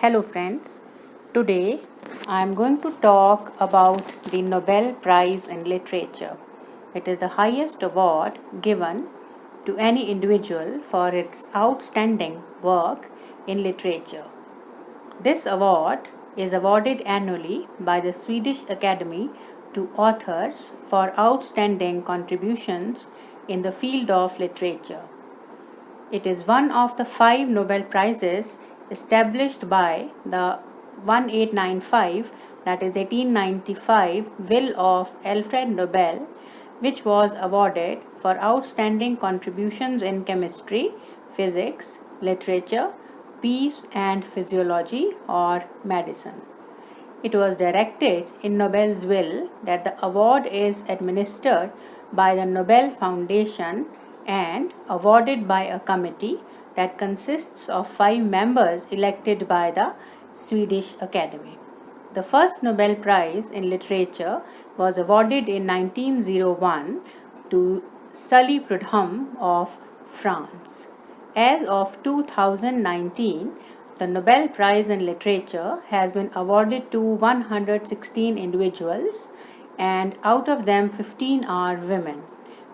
Hello friends, today I am going to talk about the Nobel Prize in Literature. It is the highest award given to any individual for its outstanding work in literature. This award is awarded annually by the Swedish Academy to authors for outstanding contributions in the field of literature. It is one of the 5 Nobel Prizes established by the 1895, that is 1895, will of Alfred Nobel, which was awarded for outstanding contributions in chemistry, physics, literature, peace and physiology or medicine. It was directed in Nobel's will that the award is administered by the Nobel Foundation and awarded by a committee that consists of 5 members elected by the Swedish Academy. The first Nobel Prize in Literature was awarded in 1901 to Sully Prudhomme of France. As of 2019, the Nobel Prize in Literature has been awarded to 116 individuals, and out of them 15 are women.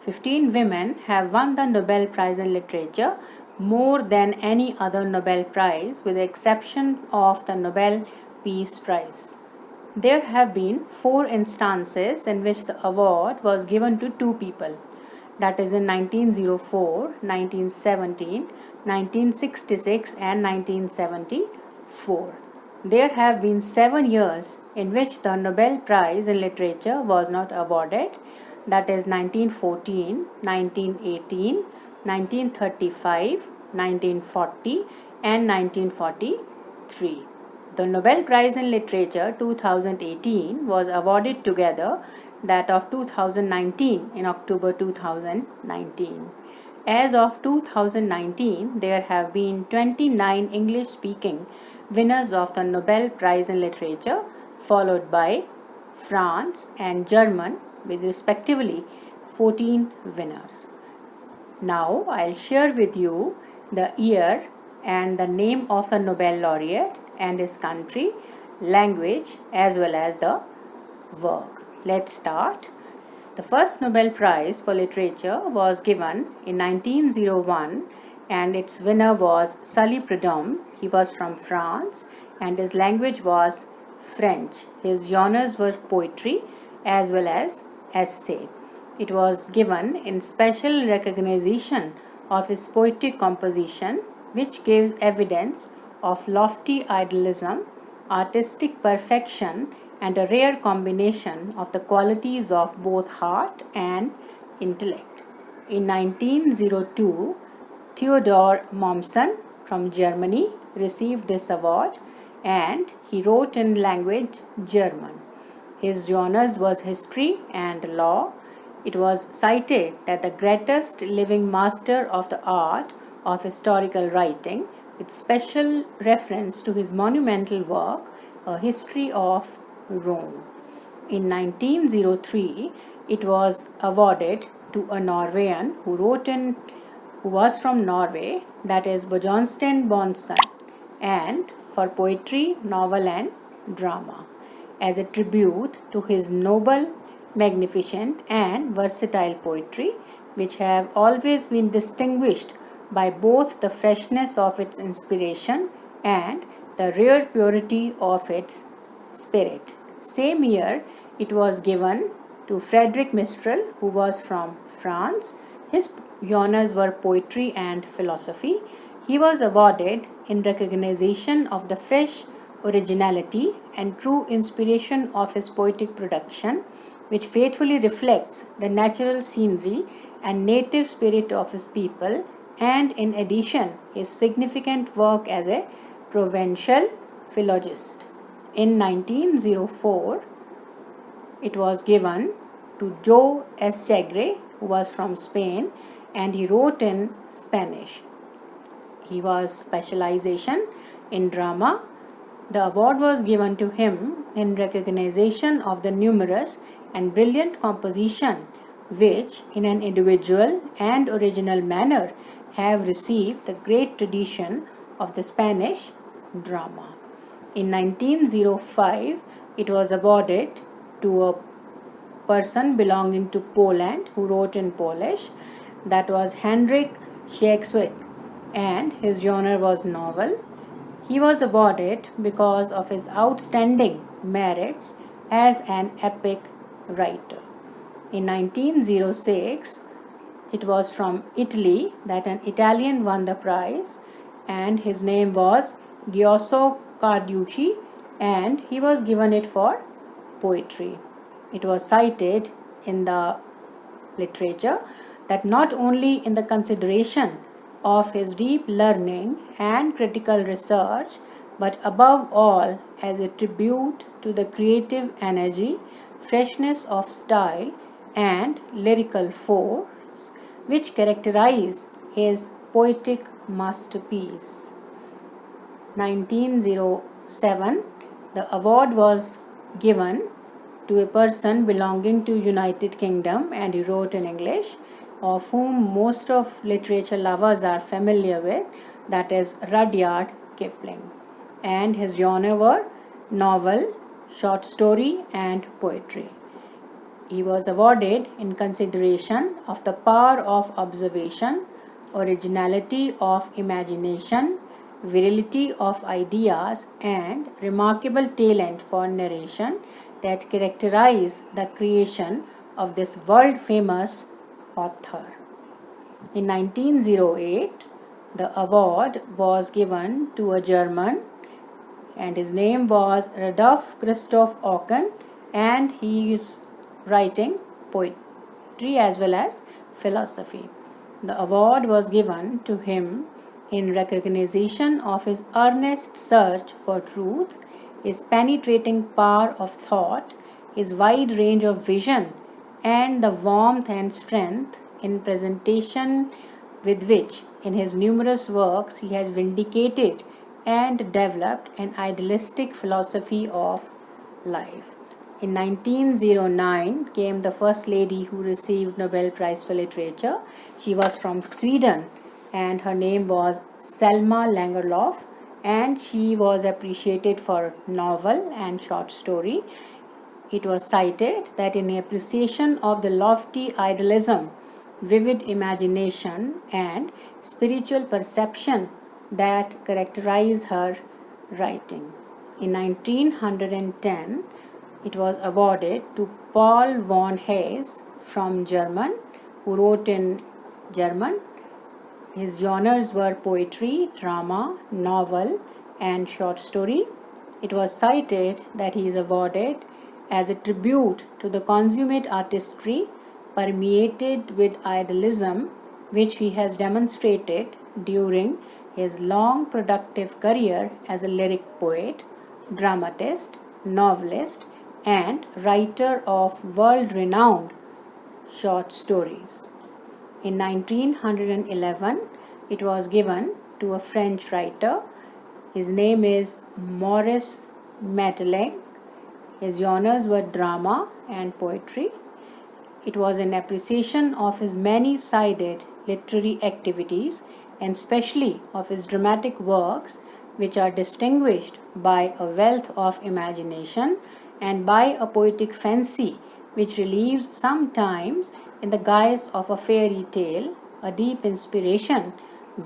15 women have won the Nobel Prize in Literature, more than any other Nobel Prize with the exception of the Nobel Peace Prize. There have been 4 instances in which the award was given to 2 people, that is in 1904, 1917, 1966 and 1974. There have been 7 years in which the Nobel Prize in Literature was not awarded, that is 1914, 1918, 1935, 1940 and 1943. The Nobel Prize in Literature 2018 was awarded together that of 2019 in October 2019. As of 2019, there have been 29 English-speaking winners of the Nobel Prize in Literature, followed by France and Germany with respectively 14 winners. Now I'll share with you the year and the name of the Nobel laureate and his country, language as well as the work. Let's start. The first Nobel Prize for Literature was given in 1901 and its winner was Sully Prudhomme. He was from France and his language was French. His genres were poetry as well as essay. It was given in special recognition of his poetic composition, which gives evidence of lofty idealism, artistic perfection, and a rare combination of the qualities of both heart and intellect. In 1902, Theodor Mommsen from Germany received this award and he wrote in language German. His genres was history and law. It was cited that the greatest living master of the art of historical writing, with special reference to his monumental work, A History of Rome. In 1903, it was awarded to a Norwegian who was from Norway, that is Bjørnstjerne Bjørnson, and for poetry, novel and drama, as a tribute to his noble, magnificent and versatile poetry, which have always been distinguished by both the freshness of its inspiration and the rare purity of its spirit. Same year, it was given to Frederick Mistral, who was from France. His genres were poetry and philosophy. He was awarded in recognition of the fresh originality and true inspiration of his poetic production, which faithfully reflects the natural scenery and native spirit of his people, and in addition, his significant work as a provincial philologist. In 1904, it was given to Joe Echegaray, who was from Spain, and he wrote in Spanish. He was specialization in drama. The award was given to him in recognition of the numerous and brilliant composition which, in an individual and original manner, have received the great tradition of the Spanish drama. In 1905, it was awarded to a person belonging to Poland who wrote in Polish. That was Henryk Sienkiewicz, and his genre was novel. He was awarded because of his outstanding merits as an epic writer. In 1906, it was from Italy that an Italian won the prize, and his name was Giotto Carducci, and he was given it for poetry. It was cited in the literature that not only in the consideration of his deep learning and critical research, but above all as a tribute to the creative energy, freshness of style, and lyrical force which characterize his poetic masterpiece. 1907, the award was given to a person belonging to United Kingdom, and he wrote in English, of whom most of literature lovers are familiar with, that is Rudyard Kipling. And his genre were novel, short story, and poetry. He was awarded in consideration of the power of observation, originality of imagination, virility of ideas, and remarkable talent for narration that characterize the creation of this world famous author. In 1908, the award was given to a German, and his name was Rudolf Christoph Ocken, and he is writing poetry as well as philosophy. The award was given to him in recognition of his earnest search for truth, his penetrating power of thought, his wide range of vision, and the warmth and strength in presentation with which, in his numerous works, he has vindicated and developed an idealistic philosophy of life. In 1909 came the first lady who received Nobel Prize for Literature. She was from Sweden, and her name was Selma Lagerlöf, and she was appreciated for novel and short story. It was cited that in appreciation of the lofty idealism, vivid imagination, and spiritual perception that characterize her writing. In 1910, it was awarded to Paul von Heyse from Germany, who wrote in German. His genres were poetry, drama, novel, and short story. It was cited that he is awarded as a tribute to the consummate artistry permeated with idealism which he has demonstrated during his long productive career as a lyric poet, dramatist, novelist, and writer of world-renowned short stories. In 1911, it was given to a French writer. His name is Maurice Maeterlinck. His genres were drama and poetry. It was in appreciation of his many-sided literary activities and especially of his dramatic works, which are distinguished by a wealth of imagination and by a poetic fancy which relieves sometimes in the guise of a fairy tale, a deep inspiration,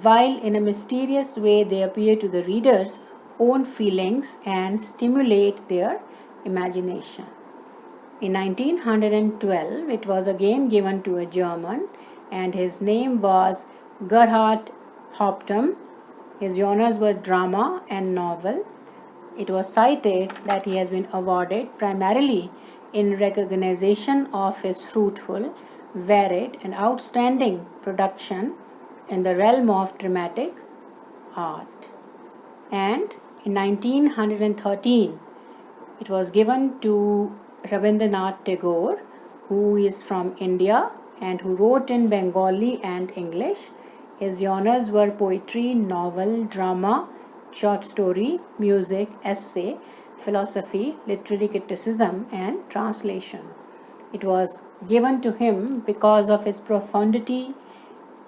while in a mysterious way they appear to the reader's own feelings and stimulate their imagination. In 1912, it was again given to a German, and his name was Gerhard Hauptmann. His genres were drama and novel. It was cited that he has been awarded primarily in recognition of his fruitful, varied, and outstanding production in the realm of dramatic art. And in 1913, it was given to Rabindranath Tagore, who is from India and who wrote in Bengali and English. His genres were poetry, novel, drama, short story, music, essay, philosophy, literary criticism, and translation. It was given to him because of his profundity,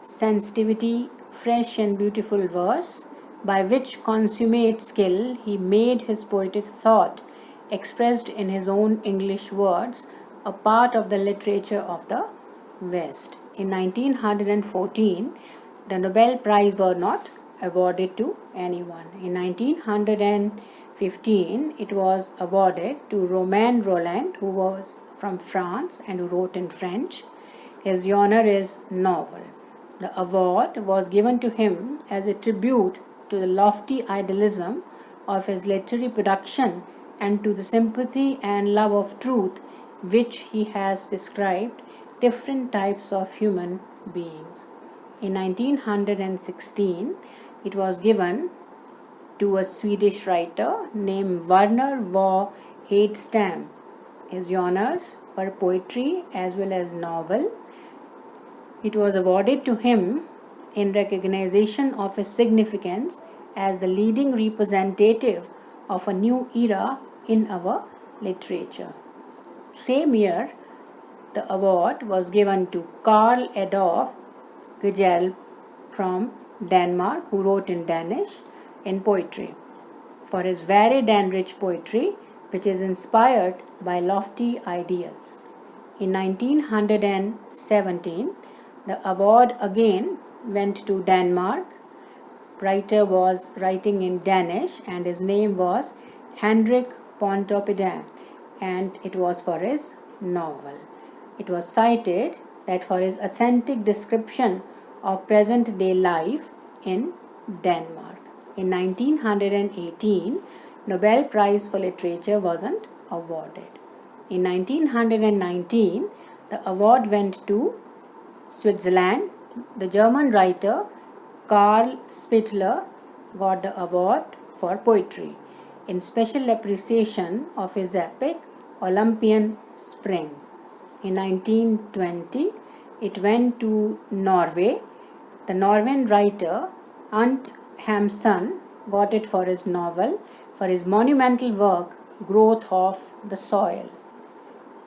sensitivity, fresh and beautiful verse, by which consummate skill he made his poetic thought, expressed in his own English words, a part of the literature of the West. In 1914, the Nobel Prize was not awarded to anyone. In 1915, it was awarded to Romain Rolland, who was from France and who wrote in French. His genre is novel. The award was given to him as a tribute to the lofty idealism of his literary production and to the sympathy and love of truth which he has described different types of human beings. In 1916, it was given to a Swedish writer named Werner von Heidstam. His genres were poetry as well as novel. It was awarded to him in recognition of his significance as the leading representative of a new era in our literature. Same year, the award was given to Carl Adolf Gejl from Denmark, who wrote in Danish in poetry, for his varied and rich poetry, which is inspired by lofty ideals. In 1917, the award again went to Denmark. Writer was writing in Danish and his name was Henrik Pontoppidan, and it was for his novel. It was cited that for his authentic description of present day life in Denmark. In 1918, Nobel Prize for Literature wasn't awarded. In 1919, the award went to Switzerland. The German writer Karl Spittler got the award for poetry in special appreciation of his epic Olympian Spring. In 1920, it went to Norway. The Norwegian writer Ant Hamsun got it for his novel, for his monumental work Growth of the Soil.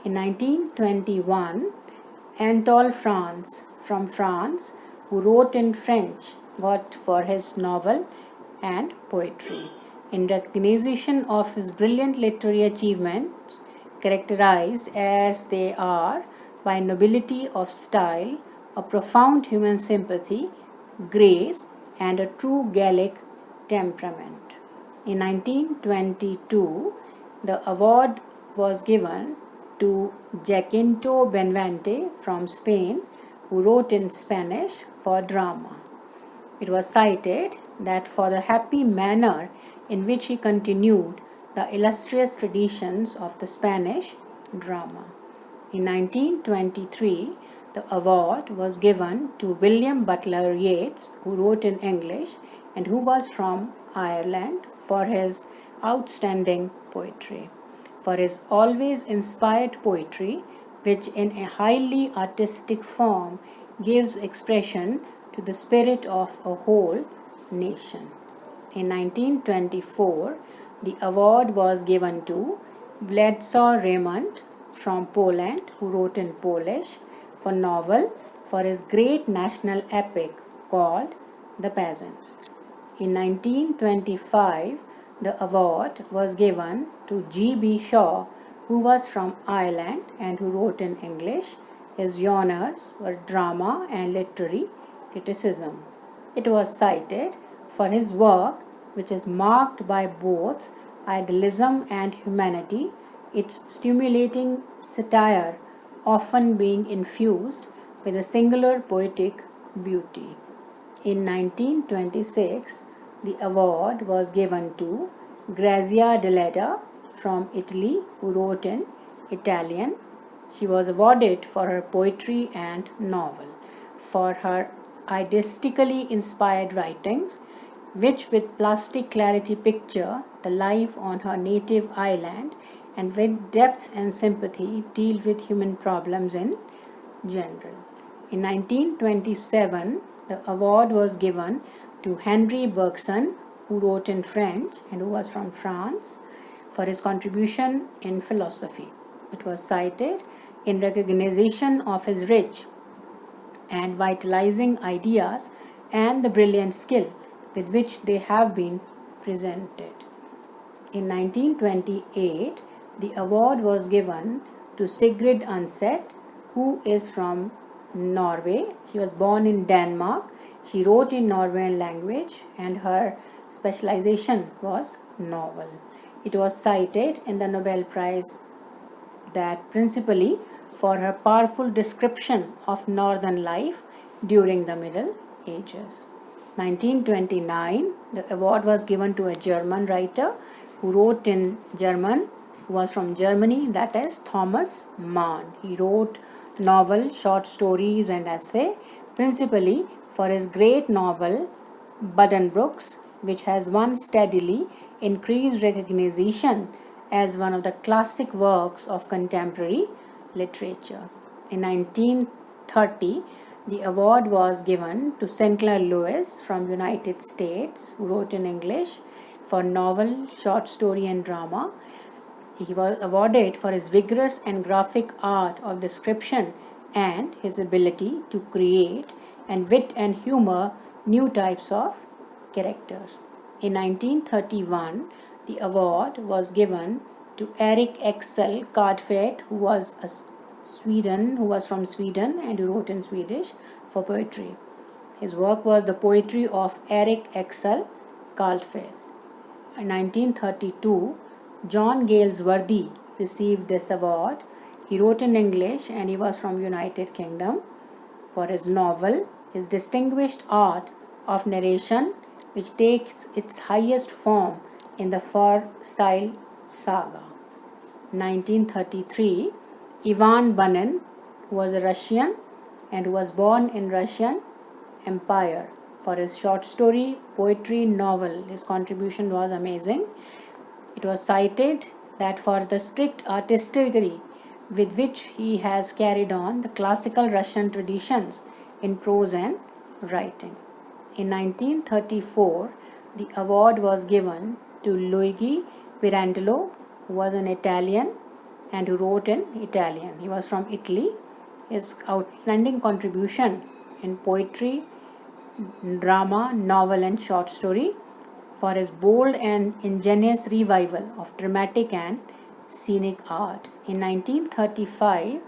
In 1921, Anatole France from France, who wrote in French, got for his novel and poetry. In recognition of his brilliant literary achievements, characterized as they are by nobility of style, a profound human sympathy, grace, and a true Gallic temperament. In 1922, the award was given to Jacinto Benavente from Spain, who wrote in Spanish for drama. It was cited that for the happy manner in which he continued the illustrious traditions of the Spanish drama. In 1923, the award was given to William Butler Yeats, who wrote in English and who was from Ireland, for his outstanding poetry, for his always inspired poetry, which in a highly artistic form gives expression to the spirit of a whole nation. In 1924, the award was given to Władysław Reymont from Poland, who wrote in Polish, for novel for his great national epic called The Peasants. In 1925, the award was given to G.B. Shaw, who was from Ireland and who wrote in English. His genres were drama and literary criticism. It was cited for his work, which is marked by both idealism and humanity, its stimulating satire often being infused with a singular poetic beauty. In 1926, the award was given to Grazia Deledda from Italy, who wrote in Italian. She was awarded for her poetry and novel, for her artistically inspired writings, which with plastic clarity picture the life on her native island and with depth and sympathy deal with human problems in general. In 1927, the award was given to Henri Bergson, who wrote in French and who was from France, for his contribution in philosophy. It was cited in recognition of his rich and vitalizing ideas and the brilliant skill with which they have been presented. In 1928, the award was given to Sigrid Undset, who is from Norway. She was born in Denmark. She wrote in Norwegian language and her specialization was novel. It was cited in the Nobel Prize that principally for her powerful description of northern life during the Middle Ages. 1929, the award was given to a German writer who wrote in German, who was from Germany, that is Thomas Mann. He wrote novel, short stories and essay, principally for his great novel Buddenbrooks, which has won steadily increased recognition as one of the classic works of contemporary literature. In 1930, the award was given to Sinclair Lewis from United States, who wrote in English for novel, short story and drama. He was awarded for his vigorous and graphic art of description and his ability to create and wit and humor new types of characters. In 1931, the award was given to Erik Axel Karlfeldt, who was from Sweden and who wrote in Swedish for poetry. His work was the poetry of Erik Axel Karlfeldt. In 1932, John Galsworthy received this award. He wrote in English and he was from United Kingdom for his novel, his distinguished art of narration, which takes its highest form in the Fahrstuhl saga. 1933, Ivan Bunin, who was a Russian and who was born in Russian Empire, for his short story, poetry, novel. His contribution was amazing. It was cited that for the strict artistry with which he has carried on the classical Russian traditions in prose and writing. In 1934, the award was given to Luigi Pirandello, who was an Italian and who wrote in Italian. He was from Italy. His outstanding contribution in poetry, drama, novel and short story for his bold and ingenious revival of dramatic and scenic art. In 1935,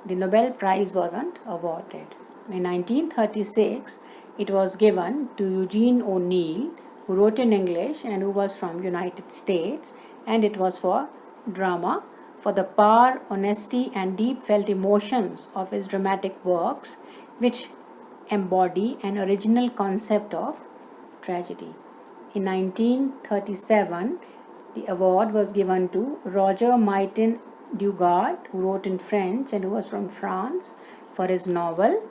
the Nobel Prize wasn't awarded. In 1936, it was given to Eugene O'Neill, who wrote in English and who was from United States, and it was for drama, for the power, honesty and deep felt emotions of his dramatic works, which embody an original concept of tragedy. In 1937, the award was given to Roger Martin Dugard, who wrote in French and who was from France, for his novel,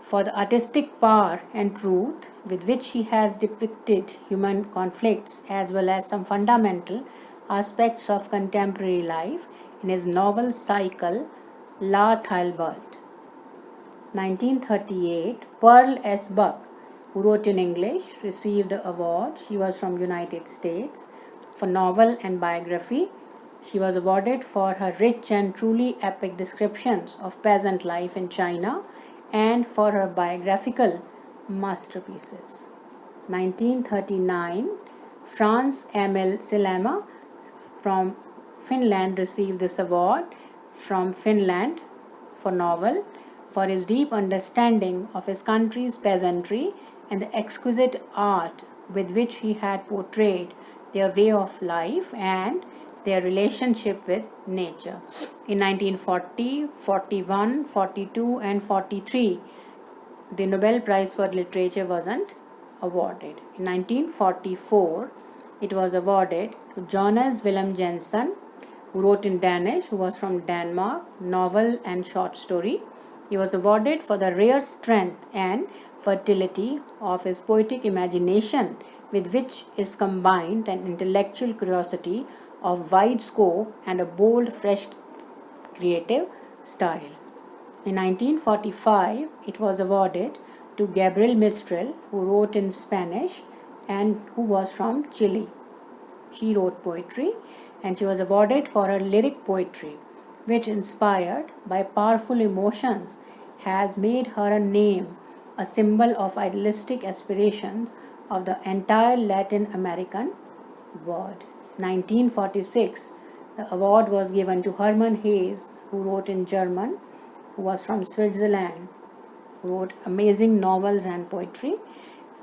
for the artistic power and truth with which he has depicted human conflicts as well as some fundamental aspects of contemporary life in his novel cycle La Thibault. 1938, Pearl S. Buck, who wrote in English, received the award. She was from United States for novel and biography. She was awarded for her rich and truly epic descriptions of peasant life in China and for her biographical masterpieces. 1939, Frans Emil Selema from Finland received this award from Finland for novel for his deep understanding of his country's peasantry and the exquisite art with which he had portrayed their way of life and their relationship with nature. In 1940, 41, 42 and 43, the Nobel Prize for Literature wasn't awarded. In 1944, it was awarded to Jonas Willem Jensen, who wrote in Danish, who was from Denmark, novel and short story. He was awarded for the rare strength and fertility of his poetic imagination, with which is combined an intellectual curiosity of wide scope and a bold, fresh, creative style. In 1945, it was awarded to Gabriel Mistral, who wrote in Spanish and who was from Chile. She wrote poetry and she was awarded for her lyric poetry, which, inspired by powerful emotions, has made her a name, a symbol of idealistic aspirations of the entire Latin American world. 1946, the award was given to Hermann Hesse, who wrote in German, who was from Switzerland, who wrote amazing novels and poetry,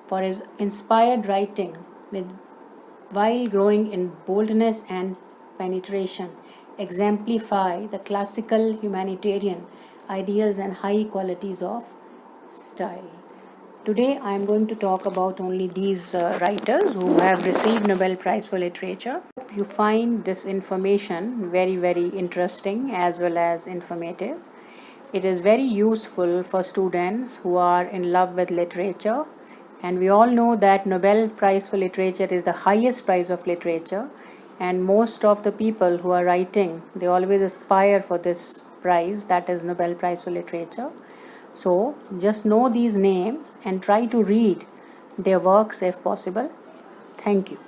for his inspired writing with while growing in boldness and penetration, exemplify the classical humanitarian ideals and high qualities of style. Today I am going to talk about only these writers who have received Nobel Prize for Literature. You find this information very, very interesting as well as informative. It is very useful for students who are in love with literature, and we all know that Nobel Prize for Literature is the highest prize of literature, and most of the people who are writing, they always aspire for this prize, that is Nobel Prize for Literature. So just know these names and try to read their works if possible. Thank you.